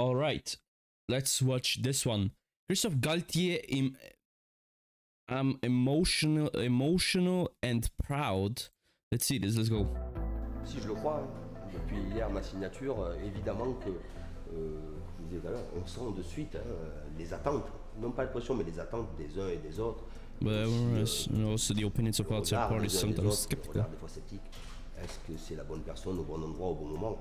All right, let's watch this one. Christophe Galtier, I'm emotional and proud. Let's see this. Let's go. Si je le crois, hein. Depuis hier ma signature, évidemment que, je vous disais tout à l'heure, on sent de suite les attentes, non pas de pression, mais les attentes des uns et des autres. But also the opinions of outside parties sometimes skeptical. Des fois sceptique. Est-ce que c'est la bonne personne au bon endroit au bon moment?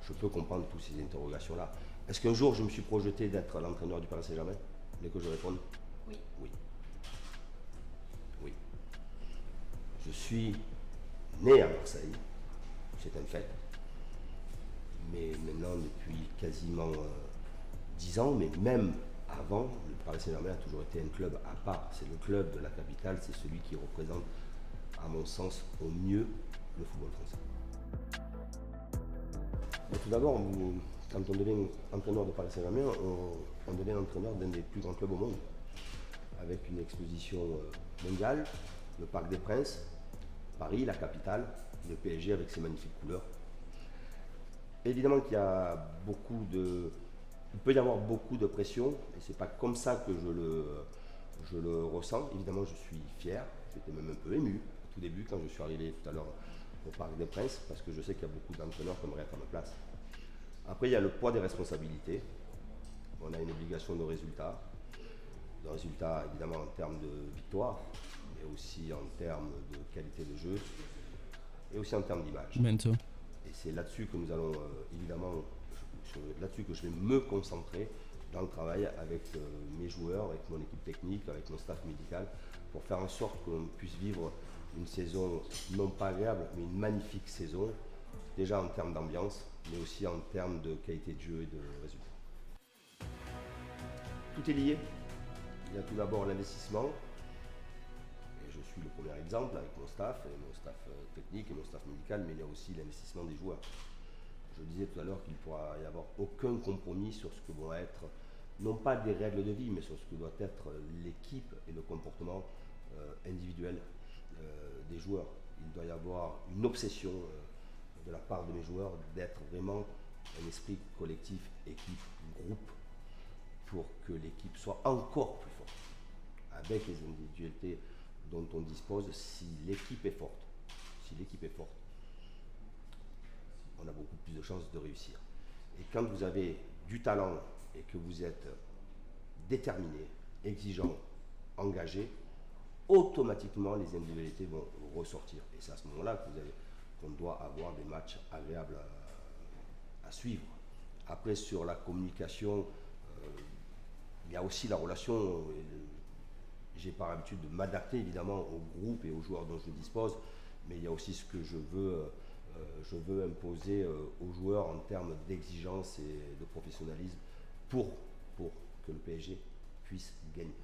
Je peux comprendre toutes ces interrogations-là. Est-ce qu'un jour je me suis projeté d'être l'entraîneur du Paris Saint-Germain? Dès que je réponds oui. Oui. Oui. Je suis né à Marseille, c'est un fait. Mais maintenant, depuis quasiment 10 ans, mais même avant, le Paris Saint-Germain a toujours été un club à part. C'est le club de la capitale, c'est celui qui représente, à mon sens, au mieux le football français. Mais tout d'abord, quand on devient entraîneur de Paris Saint-Germain, on devient entraîneur d'un des plus grands clubs au monde, avec une exposition mondiale, le Parc des Princes, Paris, la capitale, le PSG avec ses magnifiques couleurs. Évidemment qu'il y a il peut y avoir beaucoup de pression, et c'est pas comme ça que je le ressens. Évidemment, je suis fier, j'étais même un peu ému au tout début quand je suis arrivé tout à l'heure au Parc des Princes, parce que je sais qu'il y a beaucoup d'entraîneurs qui aimeraient être à ma place. Après, il y a le poids des responsabilités. On a une obligation de résultat évidemment en termes de victoire, mais aussi en termes de qualité de jeu, et aussi en termes d'image. Mental. Et c'est là-dessus que nous allons, évidemment, là-dessus que je vais me concentrer dans le travail avec mes joueurs, avec mon équipe technique, avec mon staff médical, pour faire en sorte qu'on puisse vivre une saison non pas agréable, mais une magnifique saison, déjà en termes d'ambiance, mais aussi en termes de qualité de jeu et de résultats. Tout est lié. Il y a tout d'abord l'investissement. Je suis le premier exemple avec mon staff technique et mon staff médical, mais il y a aussi l'investissement des joueurs. Je disais tout à l'heure qu'il ne pourra y avoir aucun compromis sur ce que vont être, non pas des règles de vie, mais sur ce que doit être l'équipe et le comportement individuel des joueurs. Il doit y avoir une obsession de la part de mes joueurs d'être vraiment un esprit collectif, équipe, groupe, pour que l'équipe soit encore plus forte, avec les individualités dont on dispose. Si l'équipe est forte, on a beaucoup plus de chances de réussir. Et quand vous avez du talent et que vous êtes déterminé, exigeant, engagé, automatiquement les individualités vont ressortir. Et c'est à ce moment-là qu'on doit avoir des matchs agréables à suivre. Après, sur la communication, il y a aussi la relation. J'ai par habitude de m'adapter évidemment au groupe et aux joueurs dont je dispose, mais il y a aussi ce que je veux imposer aux joueurs en termes d'exigence et de professionnalisme pour que le PSG puisse gagner.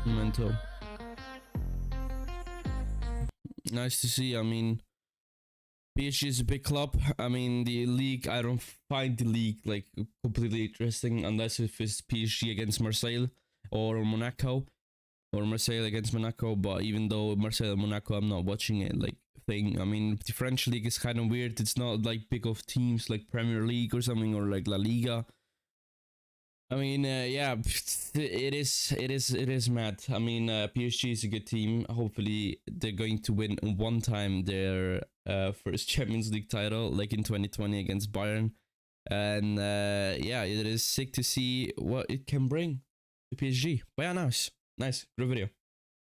Mental. Nice to see. I mean, PSG is a big club. I mean, the league, I don't find the league like completely interesting unless if it's PSG against Marseille or Monaco, or Marseille against Monaco. But even though Marseille and Monaco, I'm not watching it like thing. I mean, the French league is kind of weird. It's not like big of teams like Premier League or something, or like La Liga. I mean, yeah, it is mad. I mean, PSG is a good team. Hopefully, they're going to win one time their first Champions League title, like in 2020 against Bayern. And yeah, it is sick to see what it can bring to PSG. But yeah, nice, good video.